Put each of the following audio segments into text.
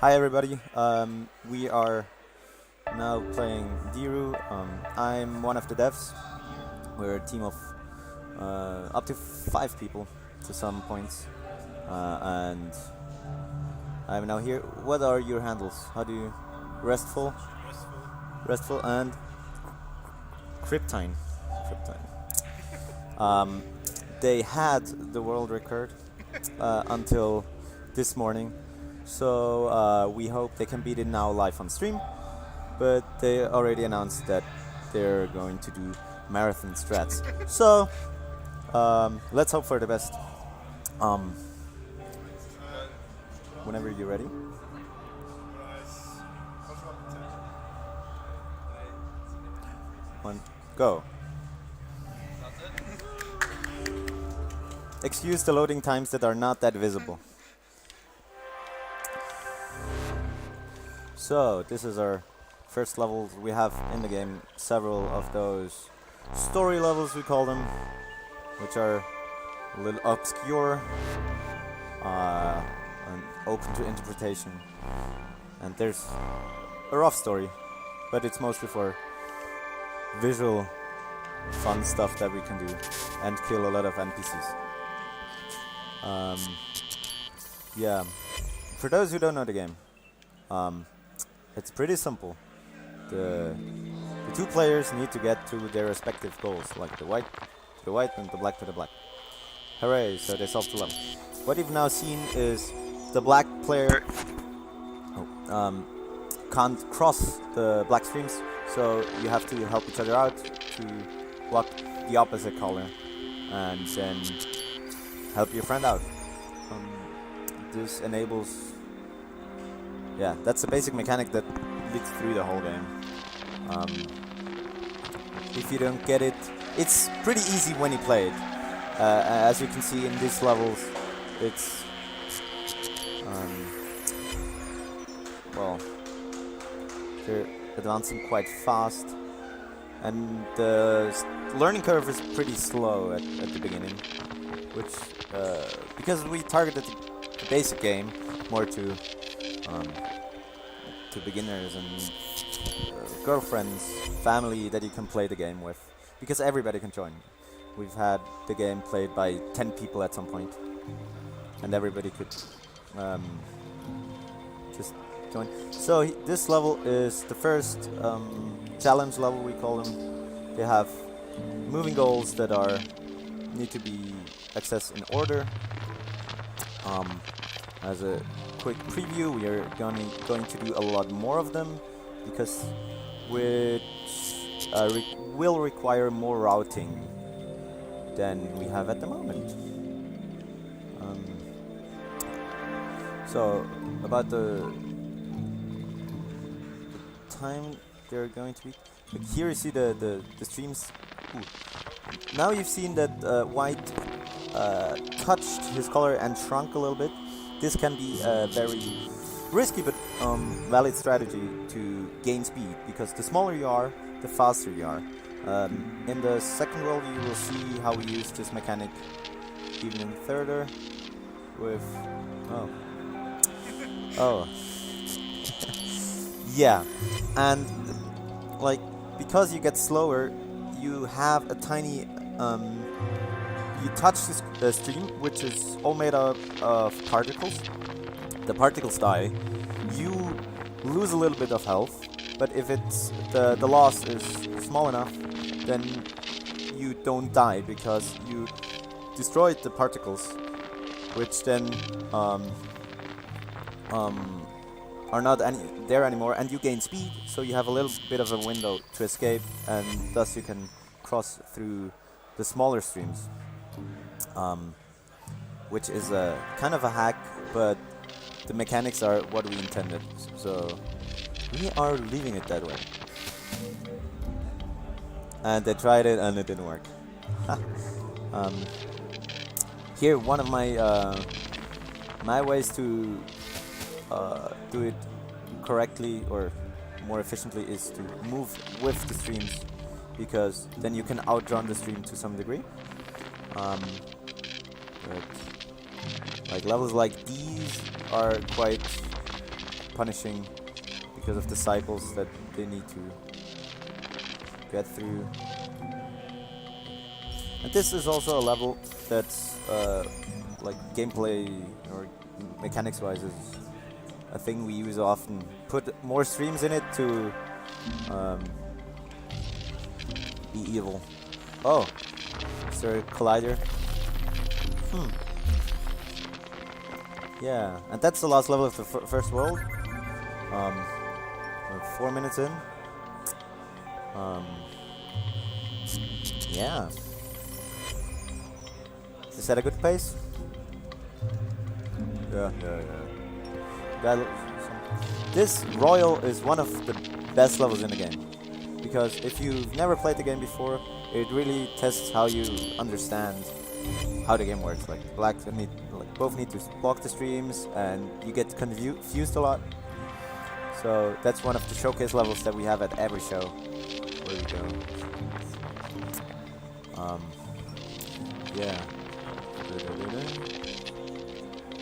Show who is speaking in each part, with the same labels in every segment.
Speaker 1: Hi everybody, we are now playing Deru. I'm one of the devs. We're a team of up to 5 people to some points, and I'm now here. What are your handles? How do you... Restful? Restful and Cryptine. Cryptine. They had the world record until this morning. So we hope they can beat it now live on stream, but they already announced that they're going to do marathon strats. So let's hope for the best. Whenever you're ready. One, go. Excuse the loading times that are not that visible. So, this is our first level. We have in the game several of those story levels, we call them, which are a little obscure and open to interpretation. And there's a rough story, but it's mostly for visual fun stuff that we can do and kill a lot of NPCs. Yeah, for those who don't know the game, it's pretty simple. The two players need to get to their respective goals, like the white to the white and the black to the black. Hooray, so they solved the level. What you've now seen is the black player can't cross the black streams, so you have to help each other out to block the opposite color and then help your friend out. This enables... Yeah, that's the basic mechanic that leads through the whole game. If you don't get it, it's pretty easy when you play it. As you can see in these levels, it's... well, they're advancing quite fast, and the learning curve is pretty slow at the beginning, which, because we targeted the basic game more to beginners and girlfriends, family that you can play the game with, because everybody can join. We've had the game played by 10 people at some point, and everybody could just join. So this level is the first challenge level, we call them. They have moving goals that need to be accessed in order. As a quick preview, we are going to do a lot more of them, because which will require more routing than we have at the moment. So about the time they're going to be, like here you see the streams. Ooh. Now you've seen that white touched his color and shrunk a little bit. This can be a very risky but valid strategy to gain speed, because the smaller you are, the faster you are. In the second world you will see how we use this mechanic even further with... Oh. Yeah, and like, because you get slower, you have a tiny... you touch the stream, which is all made up of particles. The particles die. You lose a little bit of health, but if it's the loss is small enough, then you don't die, because you destroyed the particles, which then are not there anymore, and you gain speed, so you have a little bit of a window to escape, and thus you can cross through the smaller streams. Which is a kind of a hack, but the mechanics are what we intended, so we are leaving it that way. And they tried it and it didn't work. Here, one of my ways to do it correctly or more efficiently is to move with the streams, because then you can outrun the stream to some degree. But like levels like these are quite punishing because of the cycles that they need to get through. And this is also a level that's like gameplay or mechanics wise is a thing we use often. Put more streams in it to be evil. Oh, is there a collider? Yeah, and that's the last level of the first world. We're 4 minutes in. Yeah. Is that a good pace? Yeah. This Royal is one of the best levels in the game. Because if you've never played the game before, it really tests how you understand how the game works. Like both need to block the streams, and you get confused a lot. So that's one of the showcase levels that we have at every show where we go. Yeah.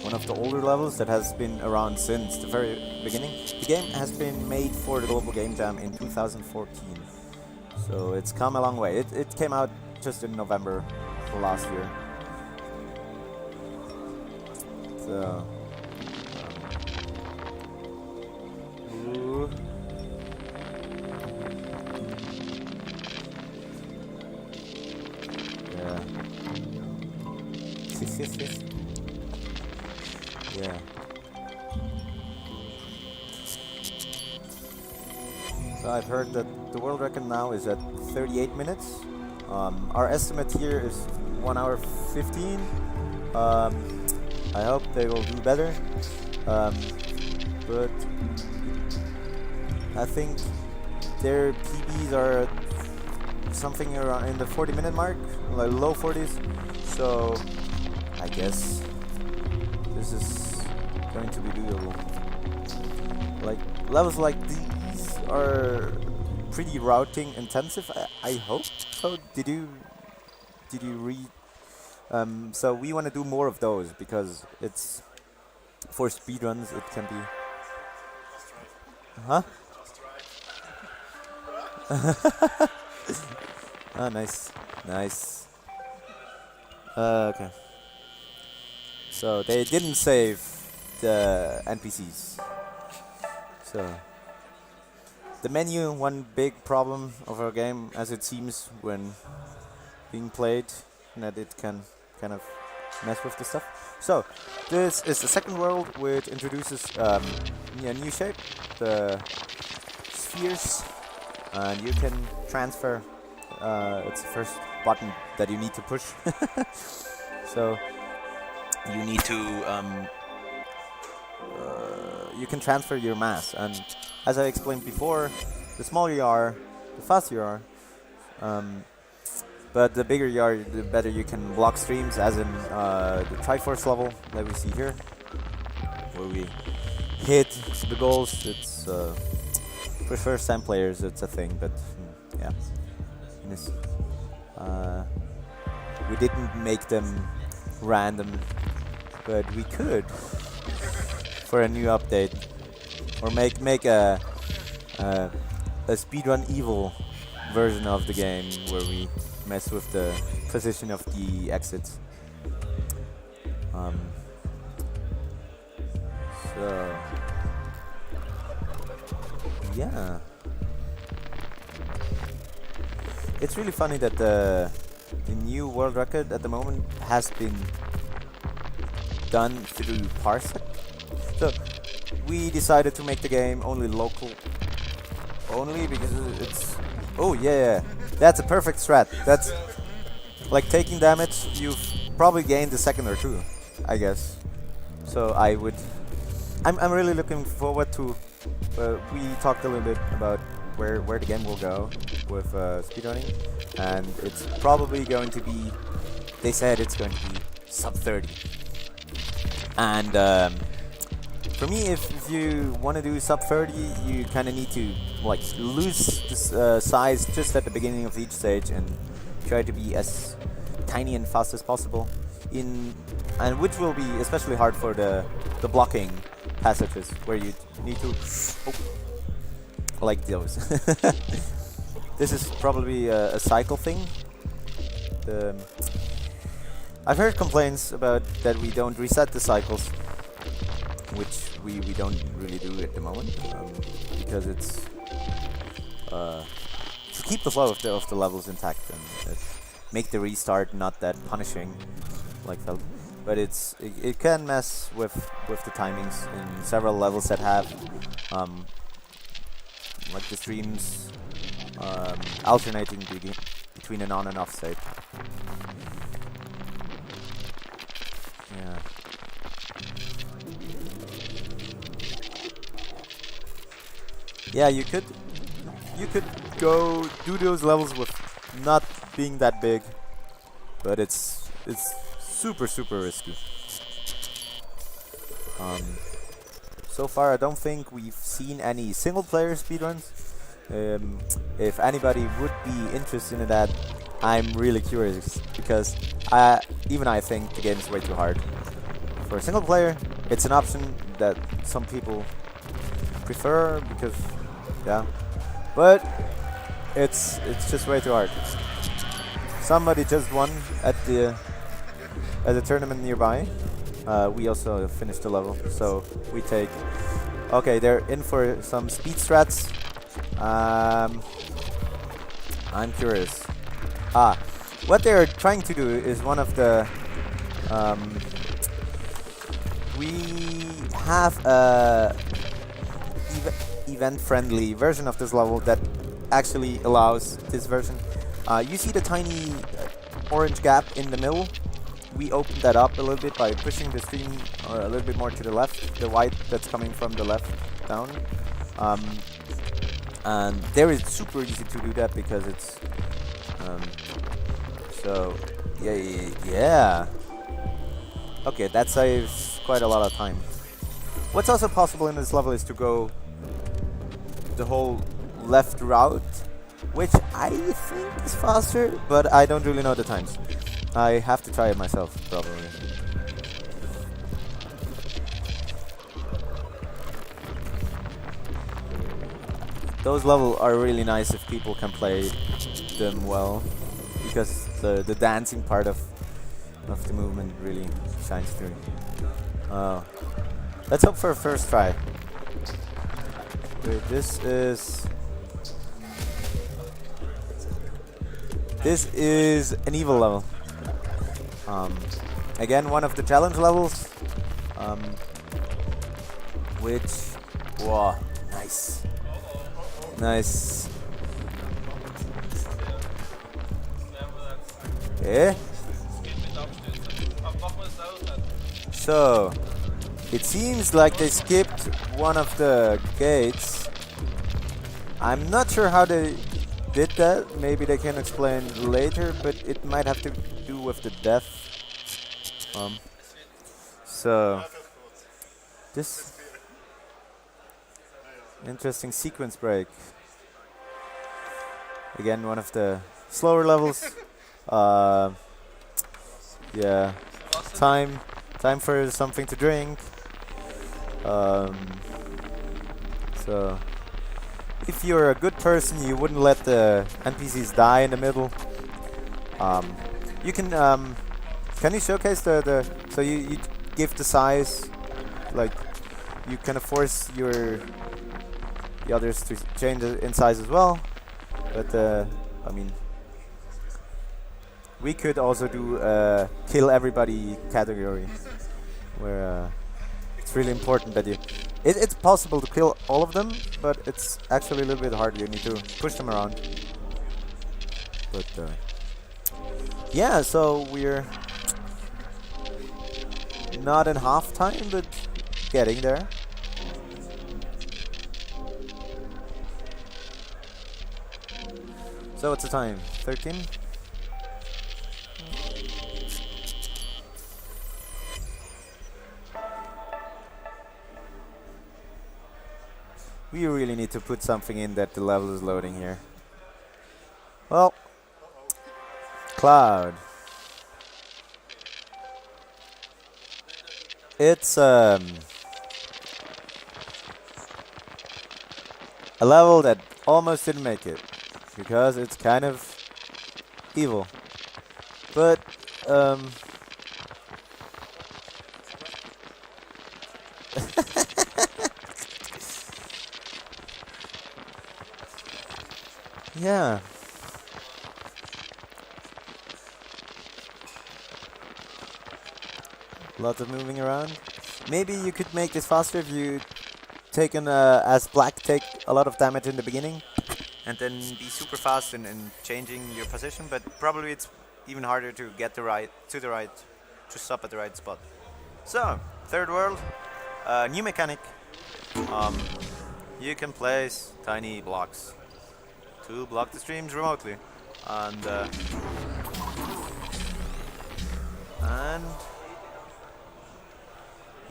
Speaker 1: One of the older levels that has been around since the very beginning. The game has been made for the Global Game Jam in 2014. So it's come a long way. It came out just in November of last year. So yeah. Yeah. So I've heard that the world record now is at 38 minutes. Our estimate here is 1 hour 15. I hope they will do better. But I think their PBs are something around in the 40-minute mark, like low 40s. So I guess this is going to be doable. Like levels like these are pretty routing intensive. I hope so. Did you read? So we want to do more of those because it's for speedruns. It can be. Huh? Ah, nice. Okay. So they didn't save the NPCs. So the menu, one big problem of our game, as it seems when being played, that it can kind of mess with the stuff. So this is the second world, which introduces a new shape, the spheres, and you can transfer. It's the first button that you need to push. So you need to you can transfer your mass, and as I explained before, the smaller you are, the faster you are. But the bigger you are, the better you can block streams, as in the Triforce level that we see here, where we hit the goals. It's for first-time players, it's a thing, but yeah. We didn't make them random, but we could for a new update, or make a speedrun evil version of the game where we mess with the position of the exits. So yeah, it's really funny that the new world record at the moment has been done through Parsec. So we decided to make the game only local, only because it's. Oh yeah, that's a perfect strat. That's like taking damage. You've probably gained a second or two, I guess. So I'm really looking forward to. We talked a little bit about where the game will go with speedrunning, and it's probably going to be. They said it's going to be sub 30. And for me, if you want to do sub 30, you kind of need to like lose this size just at the beginning of each stage and try to be as tiny and fast as possible. In and which will be especially hard for the blocking passages where you need to like those. This is probably a cycle thing. I've heard complaints about that we don't reset the cycles, which we don't really do at the moment, because it's to keep the flow of the levels intact and make the restart not that punishing, like felt. But it can mess with the timings in several levels that have like the streams alternating between an on and off state. Yeah. Yeah, you could go do those levels with not being that big, but it's super risky. So far I don't think we've seen any single player speedruns. If anybody would be interested in that, I'm really curious, because even I think the game is way too hard. For a single player, it's an option that some people prefer because, yeah, but it's just way too hard. Somebody just won at the tournament nearby. We also finished the level, so we take. Okay, they're in for some speed strats. I'm curious. What they're trying to do is one of the. We have a event-friendly version of this level that actually allows this version. You see the tiny orange gap in the middle? We opened that up a little bit by pushing the stream a little bit more to the left, the white that's coming from the left down. And there is super easy to do that because it's so yeah. Okay, that saves quite a lot of time. What's also possible in this level is to go the whole left route, which I think is faster, but I don't really know the times. I have to try it myself, probably. Those levels are really nice if people can play them well, because the dancing part of the movement really shines through. Let's hope for a first try. Wait, this is an evil level. Again, one of the challenge levels, which, wow, nice. Okay. So, it seems like they skipped one of the gates. I'm not sure how they did that. Maybe they can explain later, but it might have to do with the death. So, this interesting sequence break. Again, one of the slower levels. Yeah, time for something to drink. So, if you're a good person, you wouldn't let the NPCs die in the middle. You can you showcase the so you give the size, like you kind of force the others to change in size as well, but I mean, we could also do kill everybody category, where it's really important that it's possible to kill all of them, but it's actually a little bit hard. You need to push them around. But yeah, so we're not in half time, but getting there. So what's the time? 13? We really need to put something in that the level is loading here. Well, Cloud. It's a level that almost didn't make it because it's kind of evil. But yeah. Lots of moving around. Maybe you could make this faster if you as black take a lot of damage in the beginning and then be super fast in changing your position, but probably it's even harder to get to stop at the right spot. So, third world, new mechanic. You can place tiny blocks to block the streams remotely, and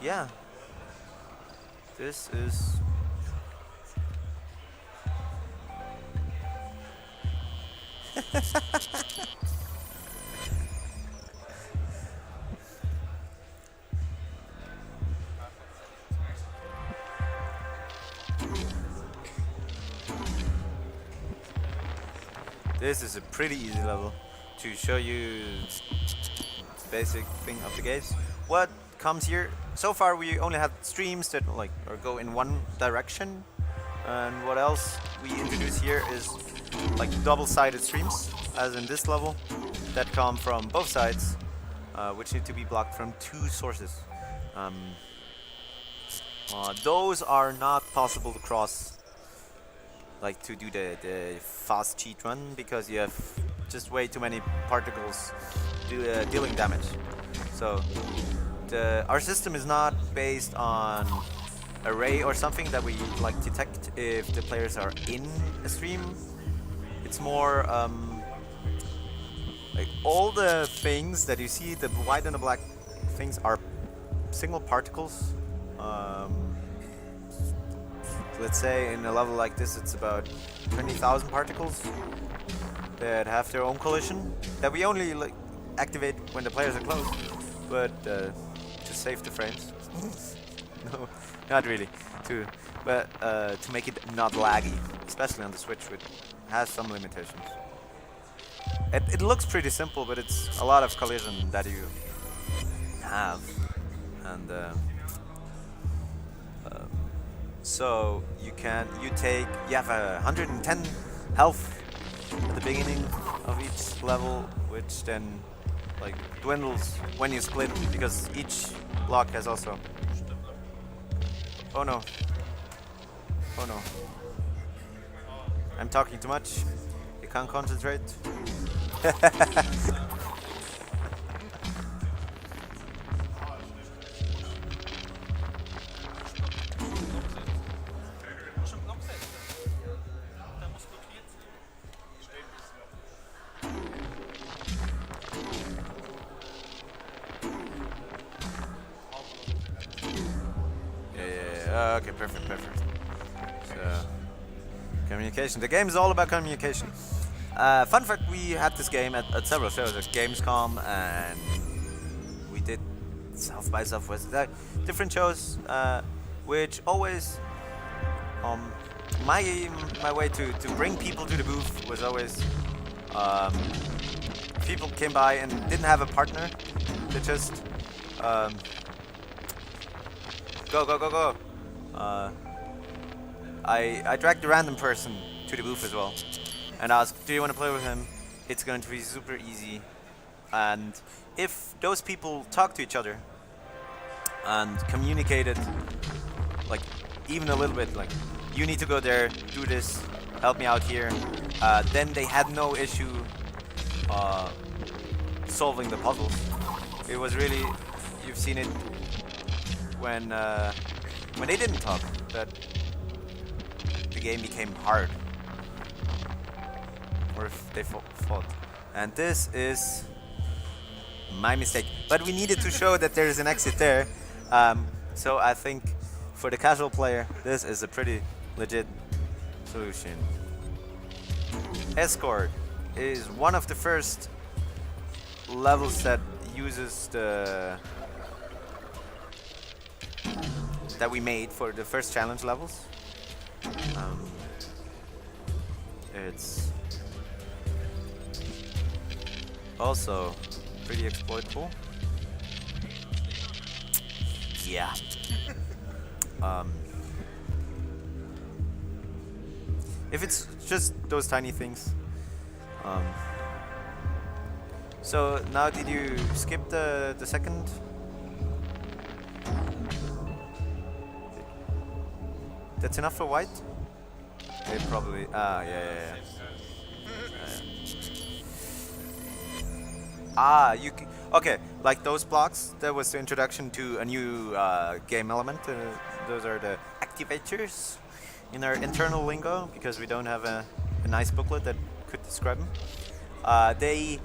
Speaker 1: yeah, this is this is a pretty easy level to show you the basic thing of the games. What comes here? So far we only have streams that go in one direction, and what else we introduce here is like double-sided streams, as in this level, that come from both sides, which need to be blocked from two sources. Those are not possible to cross, like to do the fast cheat run, because you have just way too many particles dealing damage. So our system is not based on array or something that we detect if the players are in a stream. It's more like all the things that you see, the white and the black things, are single particles. Let's say in a level like this it's about 20,000 particles that have their own collision that we only activate when the players are close, but to save the frames. No, not really. To make it not laggy, especially on the Switch, which has some limitations. It looks pretty simple, but it's a lot of collision that you have, and so you have 110 health at the beginning of each level, which then dwindles when you split, because each block has also. Oh no. Oh no. I'm talking too much. You can't concentrate. Okay, perfect. So, communication. The game is all about communication. Fun fact, we had this game at several shows, at Gamescom, and we did South by Southwest, different shows, which always, my way to bring people to the booth was always, people came by and didn't have a partner, they just, go. I dragged a random person to the booth as well and asked, do you want to play with him? It's going to be super easy. And if those people talk to each other and communicated, even a little bit, you need to go there, do this, help me out here, then they had no issue solving the puzzles. It was really, you've seen it when they didn't talk, that the game became hard, or if they fought. And this is my mistake, but we needed to show that there is an exit there, so I think for the casual player this is a pretty legit solution. Escort is one of the first levels that uses that we made for the first challenge levels. It's also pretty exploitable. Yeah. If it's just those tiny things. So now, did you skip the second? That's enough for white? It probably. Yeah. You. Okay, like those blocks. That was the introduction to a new game element. Those are the activators in our internal lingo, because we don't have a nice booklet that could describe them. They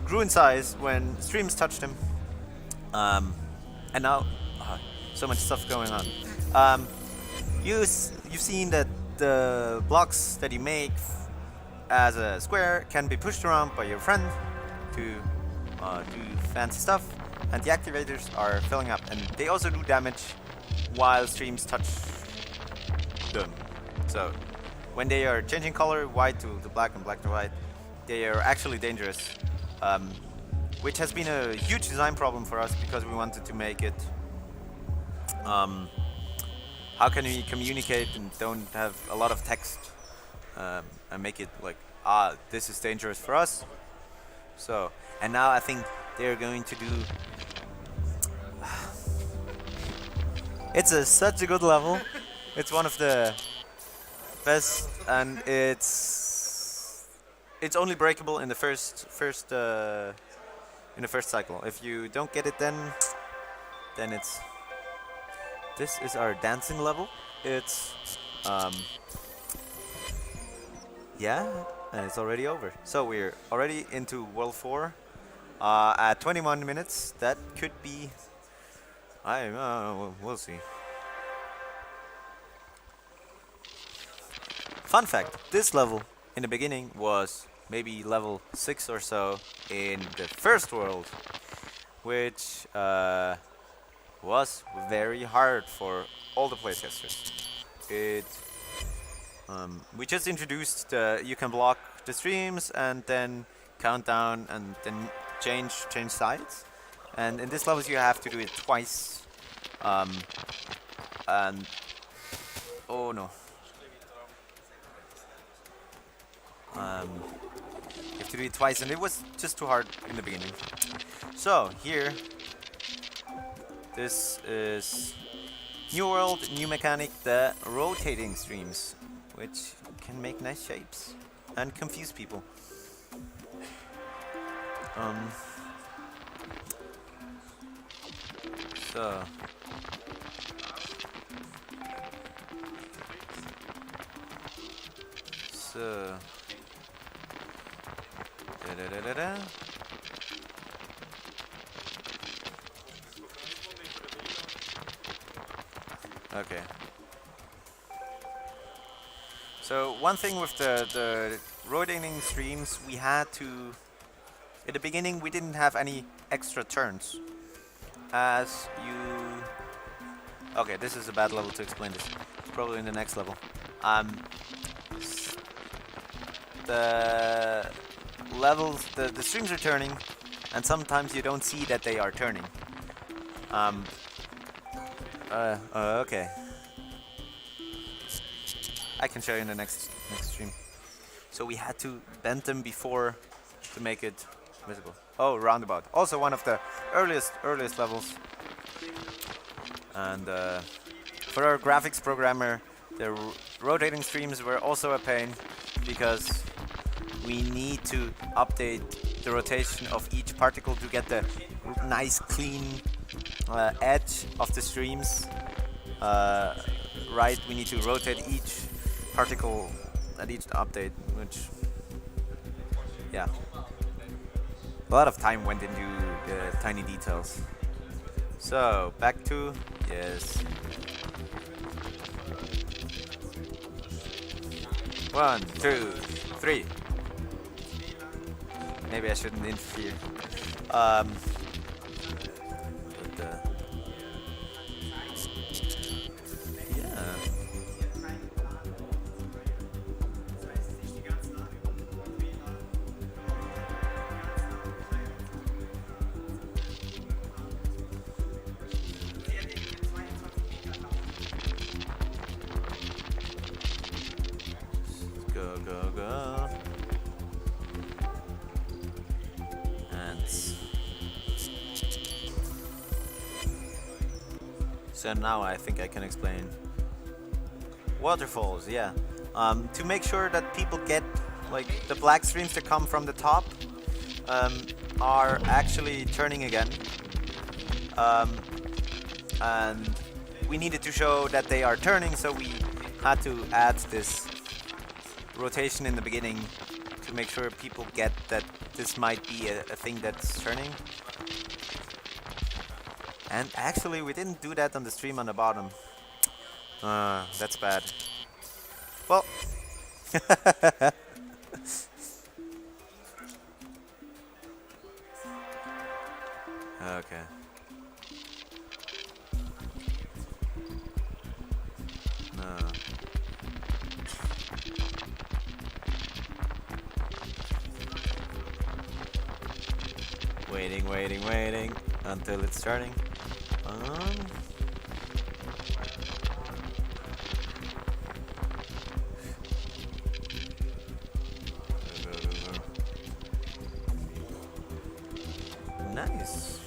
Speaker 1: grew in size when streams touched them, and now so much stuff going on. You've seen that the blocks that you make as a square can be pushed around by your friend to do fancy stuff, and the activators are filling up, and they also do damage while streams touch them. So when they are changing color, white to the black and black to white, they are actually dangerous, which has been a huge design problem for us, because we wanted to make it how can we communicate and don't have a lot of text, and make it like, this is dangerous for us. So, and now I think they're going to do it's such a good level. It's one of the best, and it's only breakable in the first cycle. If you don't get it, then it's. This is our dancing level. It's yeah, and it's already over. So we're already into World 4 at 21 minutes. That could be. We'll see. Fun fact: this level in the beginning was maybe level 6 or so in the first world, which was very hard for all the playtesters. We just introduced you can block the streams and then count down and then change sides. And in this levels you have to do it twice. And oh no. You have to do it twice, and it was just too hard in the beginning. So here, this is new world, new mechanic, the rotating streams, which can make nice shapes and confuse people. So okay. So one thing with the rotating streams, we had to. At the beginning, we didn't have any extra turns. As you. Okay, this is a bad level to explain this. It's probably in the next level. The levels, the streams are turning, and sometimes you don't see that they are turning. Okay. I can show you in the next stream. So we had to bend them before to make it visible. Oh, roundabout. Also one of the earliest levels. And for our graphics programmer, the rotating streams were also a pain, because we need to update the rotation of each particle to get the nice clean edge of the streams right. We need to rotate each particle at each update, which, yeah, a lot of time went into the tiny details. So back to, yes, 1, 2, 3. Maybe I shouldn't interfere. So now I think I can explain. Waterfalls, yeah. To make sure that people get, like, the black streams that come from the top are actually turning again. And we needed to show that they are turning, so we had to add this rotation in the beginning to make sure people get that this might be a thing that's turning. And actually we didn't do that on the stream on the bottom. That's bad. Well. Okay. No. Waiting until it's turning. Nice.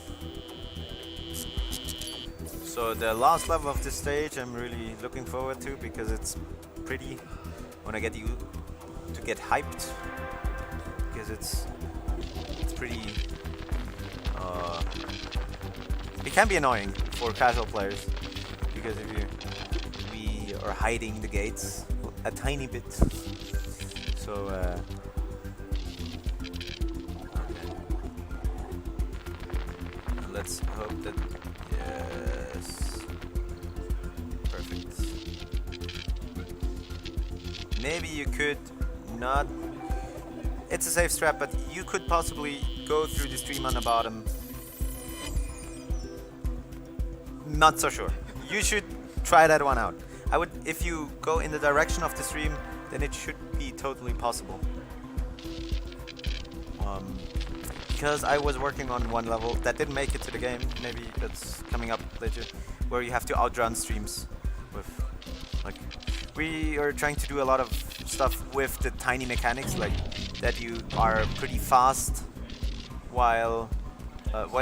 Speaker 1: So the last level of this stage I'm really looking forward to because it's pretty when I get you to get hyped because it's pretty it can be annoying for casual players because we are hiding the gates a tiny bit. So okay. Let's hope that yes, perfect. Maybe you could not. It's a safe strat, but you could possibly go through the stream on the bottom. Not so sure. You should try that one out. I would, if you go in the direction of the stream, then it should be totally possible. Because I was working on one level that didn't make it to the game. Maybe that's coming up later, where you have to outrun streams with, like, we are trying to do a lot of stuff with the tiny mechanics, like that you are pretty fast while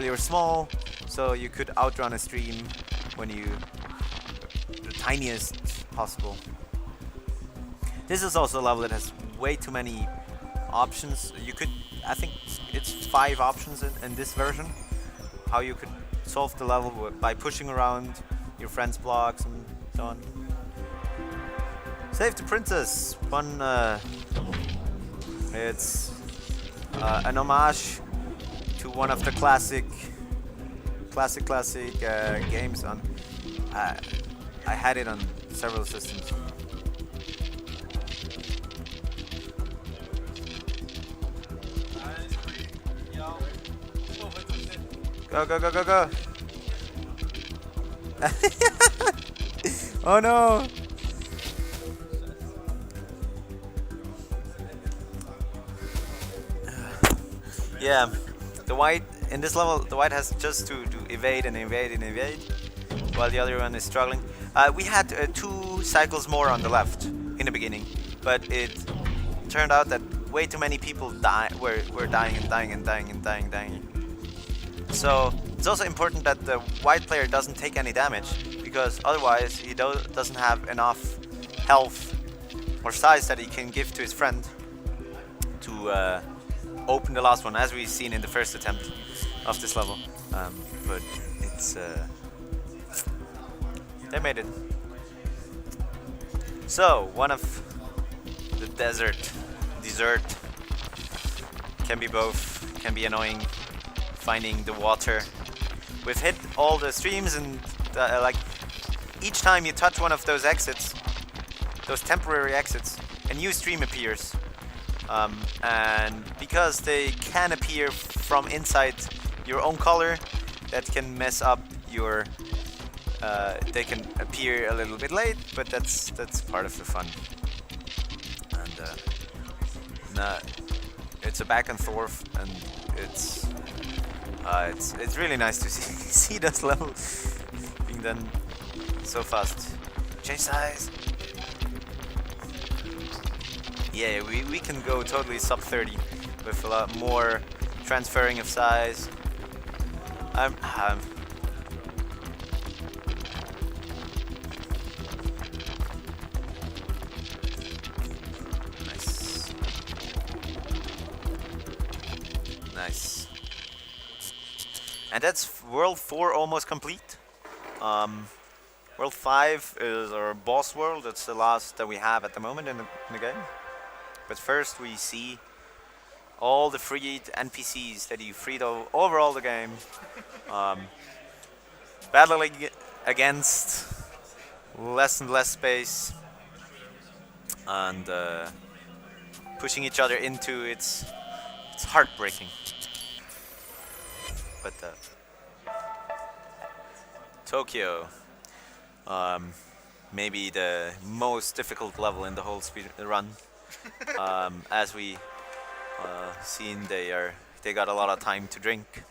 Speaker 1: you're small, so you could outrun a stream when you the tiniest possible. This is also a level that has way too many options. You could, I think it's 5 options in this version, how you could solve the level by pushing around your friend's blocks and so on. Save the Princess. It's an homage to one of the classic games. On I had it on several systems. Go, go, go, go, go. Oh no. Yeah, the white, in this level, the white has just to evade and evade and evade, while the other one is struggling. We had 2 cycles more on the left in the beginning, but it turned out that way too many people were dying and dying and dying and dying and dying. So it's also important that the white player doesn't take any damage, because otherwise he doesn't have enough health or size that he can give to his friend to open the last one, as we've seen in the first attempt of this level. But it's they made it. So one of the dessert can be both, can be annoying. Finding the water. We've hit all the streams, and like each time you touch one of those exits, those temporary exits, a new stream appears. And because they can appear from inside your own color, that can mess up your. They can appear a little bit late, but that's part of the fun. And it's a back and forth, and it's really nice to see this level being done so fast. Change size. Yeah, we can go totally sub 30 with a lot more transferring of size. And that's World 4 almost complete. World 5 is our boss world. That's the last that we have at the moment in the game. But first we see all the freed NPCs that you freed over all the game. Um, battling against less and less space. And pushing each other into it's heartbreaking. But Tokyo, maybe the most difficult level in the whole speed run. As we seen, they got a lot of time to drink.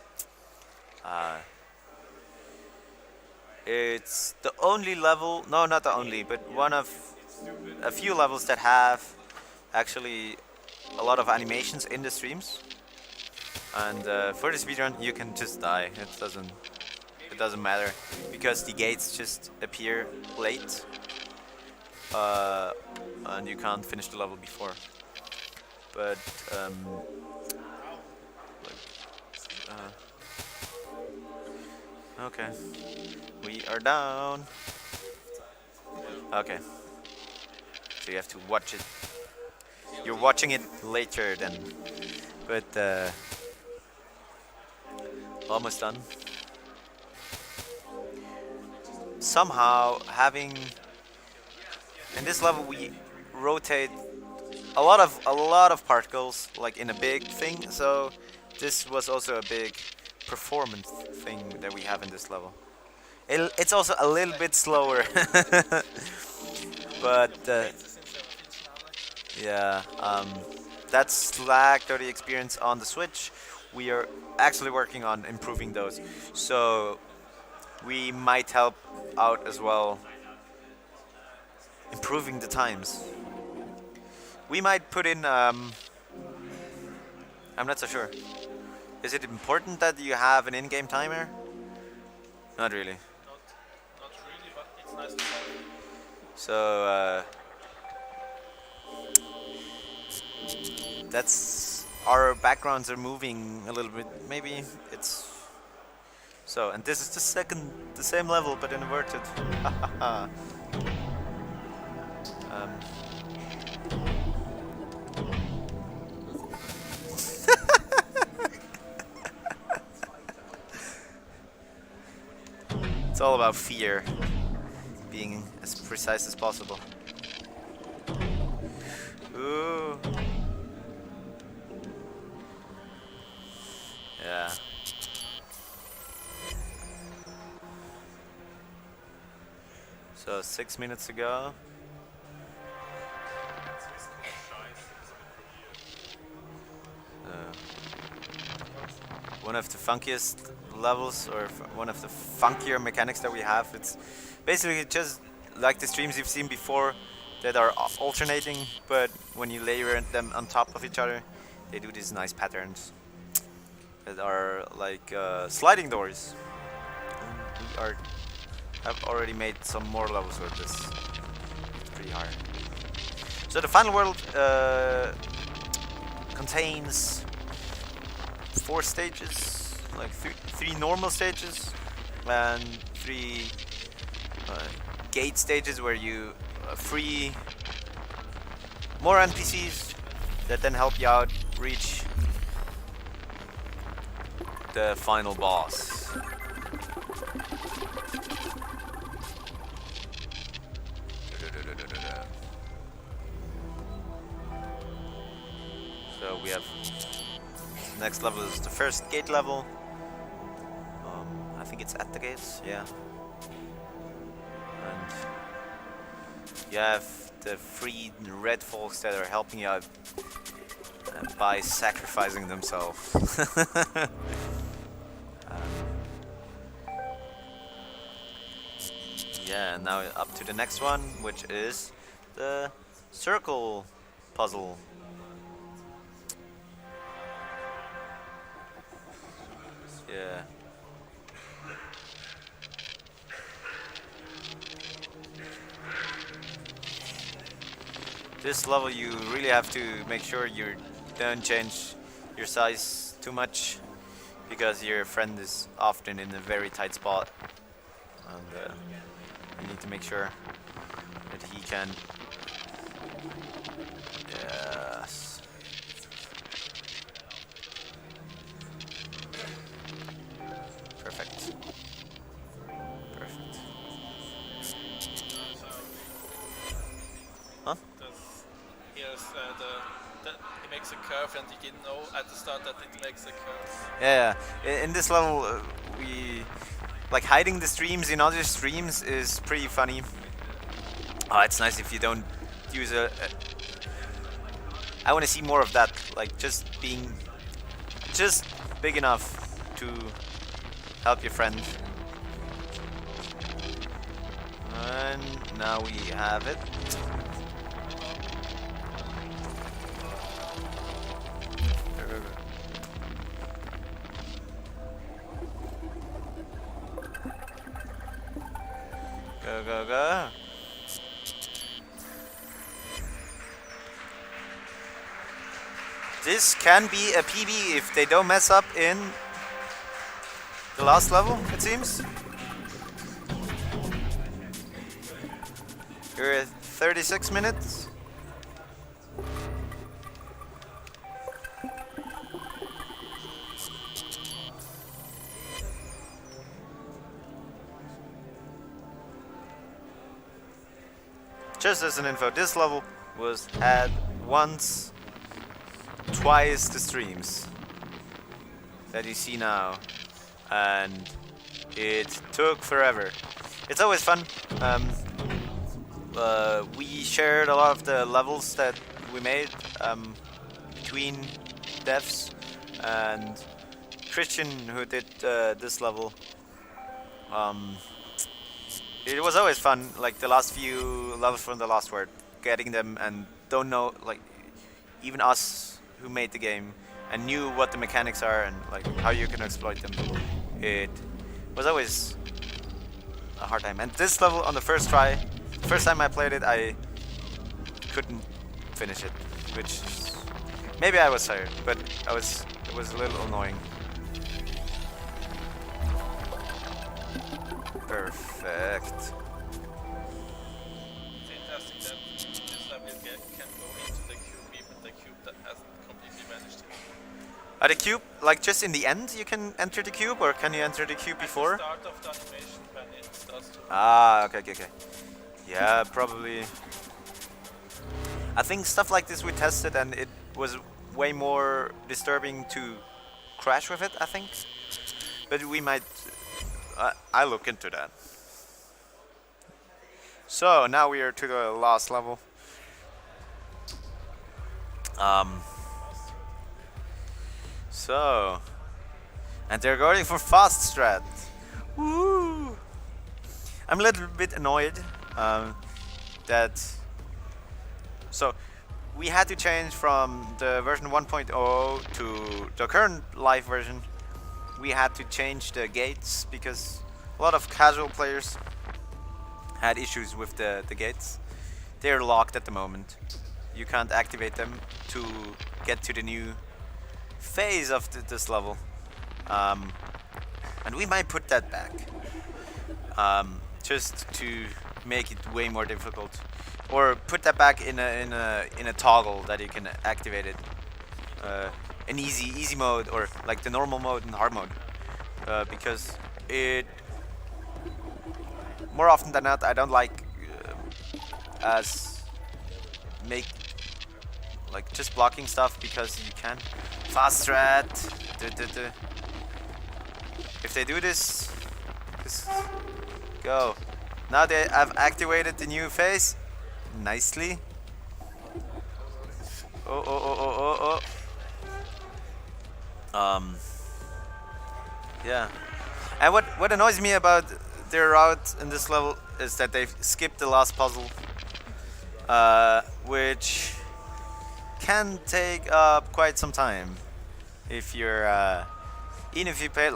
Speaker 1: It's the only level, no, not the only, but one of a few levels that have actually a lot of animations in the streams. And for the speedrun, you can just die. It doesn't matter because the gates just appear late, and you can't finish the level before. But okay, we are down. Okay, so you have to watch it. You're watching it later then, but almost done. Somehow having in this level we rotate a lot of particles like in a big thing, so this was also a big performance thing that we have in this level. It's also a little bit slower, but yeah, that's lagged or the experience on the Switch. We are actually working on improving those, so we might help out as well improving the times. We might put in I'm not so sure. Is it important that you have an in-game timer? Not really.
Speaker 2: Not really, but it's nice to have.
Speaker 1: So that's our backgrounds are moving a little bit. Maybe it's so. And this is the same level but inverted. It's all about fear, being as precise as possible. Ooh. Yeah. So 6 minutes ago. One of the funkiest levels, or one of the funkier mechanics that we have. It's basically just like the streams you've seen before that are alternating, but when you layer them on top of each other, they do these nice patterns that are like sliding doors. And we have already made some more levels with this. It's pretty hard. So the final world contains 4 stages, like three normal stages and 3 gate stages where you free more NPCs that then help you out reach the final boss. So we have next level is the first gate level. I think it's at the gates, yeah. And you have the free red folks that are helping you out by sacrificing themselves. Yeah, now up to the next one, which is the circle puzzle. Yeah. This level you really have to make sure you don't change your size too much, because your friend is often in a very tight spot, and you need to make sure that he can. Yes. Perfect. Perfect. Huh?
Speaker 2: Here's he makes a curve, and he didn't know at the start that it makes a curve.
Speaker 1: Yeah, in this level, we like hiding the streams in other streams is pretty funny. It's nice if you don't use I want to see more of that, like just being just big enough to help your friend. And now we have it. Go, go, go. This can be a PB if they don't mess up in the last level, it seems. You're at 36 minutes. Just as an info, this level was had twice the streams that you see now, and it took forever. It's always fun. We shared a lot of the levels that we made between devs, and Christian, who did this level, it was always fun, like the last few levels from the last word, getting them and don't know, like even us who made the game and knew what the mechanics are and like how you can exploit them. It was always a hard time. And this level on the first try, first time I played it, I couldn't finish it, which maybe I was tired, but it was a little annoying. Perfect.
Speaker 2: Fantastic that this level can go into the cube, even the cube that hasn't completely vanished yet.
Speaker 1: At the cube, like just in the end you can enter the cube, or can you enter the cube before?
Speaker 2: At the start of the animation when it starts to...
Speaker 1: Ah, okay. Yeah, probably. I think stuff like this we tested and it was way more disturbing to crash with it, I think. But we might... I look into that. So, now we are to the last level. So... And they're going for fast strat. Woo! I'm a little bit annoyed that... So, we had to change from the version 1.0 to the current live version. We had to change the gates because a lot of casual players had issues with the gates. They're locked at the moment. You can't activate them to get to the new phase of this level. And we might put that back. Just to make it way more difficult. Or put that back in a toggle that you can activate it. An easy mode, or like the normal mode and hard mode, because it more often than not I don't like as make like just blocking stuff, because you can fast strat. If they do this, go. Now they have activated the new phase nicely. Oh. Yeah. And what annoys me about their route in this level is that they've skipped the last puzzle, which can take up quite some time if you're even if you play.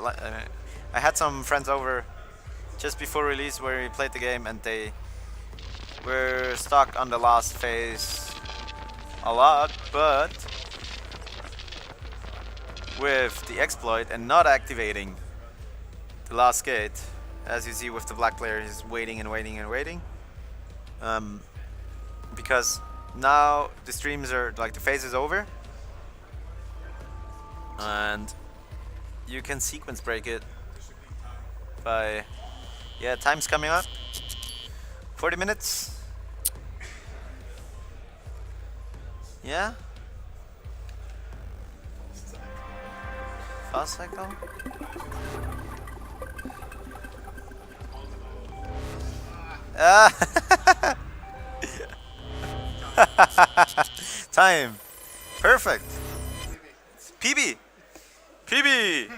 Speaker 1: I had some friends over just before release where we played the game, and they were stuck on the last phase a lot, but with the exploit and not activating the last gate. As you see with the black player, he's waiting and waiting and waiting. Because now the streams are like the phase is over, and you can sequence break it by time's coming up. 40 minutes. Yeah. Fast cycle. Time. Perfect. PB. PB.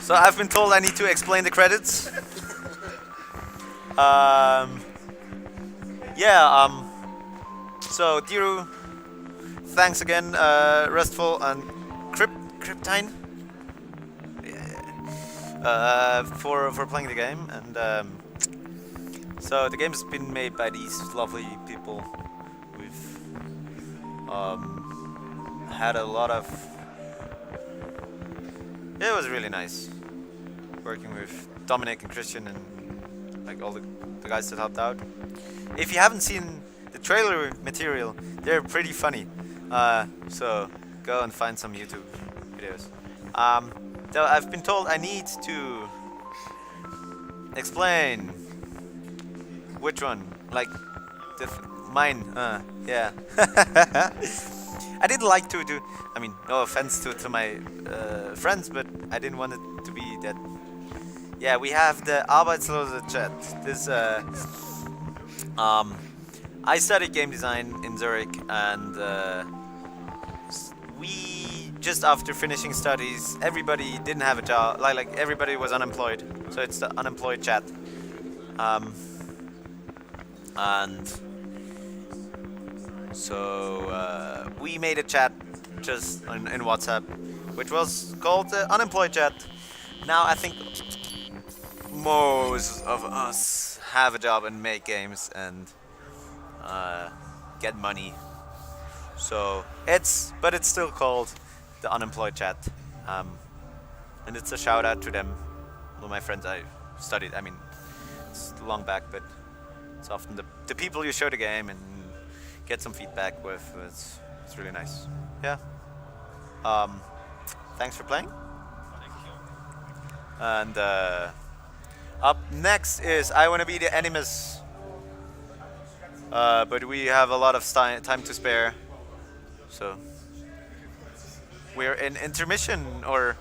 Speaker 1: So I've been told I need to explain the credits. So Deru, thanks again, Restful and Cryptine, for playing the game. And so the game's been made by these lovely people. We've had a lot of. It was really nice working with Dominic and Christian and like all the guys that helped out. If you haven't seen the trailer material, they're pretty funny. So go and find some YouTube videos. So I've been told I need to explain which one, like mine. Yeah. I didn't like to do. I mean, no offense to my friends, but I didn't want it to be that. Yeah, we have the Arbeitslose chat. This I studied game design in Zurich, and we just after finishing studies, everybody didn't have a job. Like everybody was unemployed, so it's the unemployed chat. And so we made a chat just in WhatsApp, which was called the unemployed chat. Now I think most of us have a job and make games and get money. So it's still called the unemployed chat, and it's a shout out to them. All my friends I studied. I mean, it's long back, but it's often the people you show the game and get some feedback with. It's really nice. Yeah. Thanks for playing.
Speaker 2: Thank you.
Speaker 1: And up next is I Wanna Be the Animus. But we have a lot of time to spare, so we're in intermission or